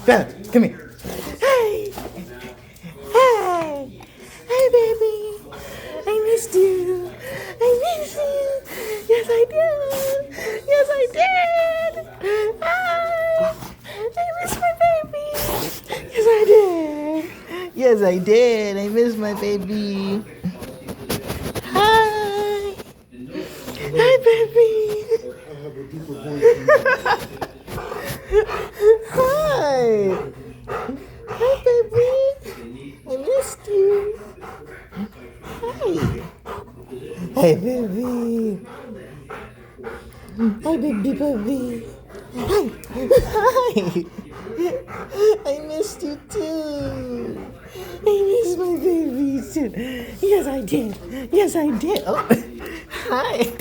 Bella, come here. Hey. Hey. Hey, baby. I missed you. I miss you. Yes, I did. Yes, I did. Hi. I miss my baby. Yes, I did. Yes, I did. I miss my baby. Hi. Hi, baby. Hi. Hi, baby. I missed you. Hi. Hi, baby. Hi, baby, baby. Hi. Hi. I missed you too. I miss my baby too. Yes, I did. Yes, I did. Oh, hi.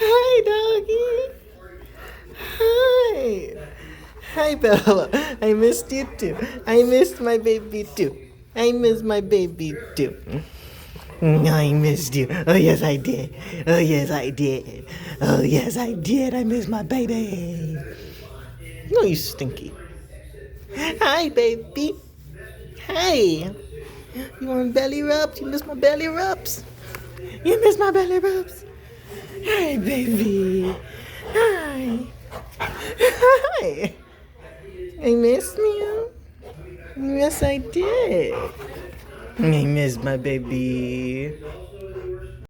Hi, doggy. Hi. Hi, Bella. I missed you too. I missed my baby too. I miss my baby too. I missed you. Oh, yes, I did. Oh, yes, I did. Oh, yes, I did. I miss my baby. No, you stinky. Hi, baby. Hi. You want belly rubs? You miss my belly rubs? You miss my belly rubs? Hi, baby. Hi. Hi. I missed you. Yes, I did. I miss my baby.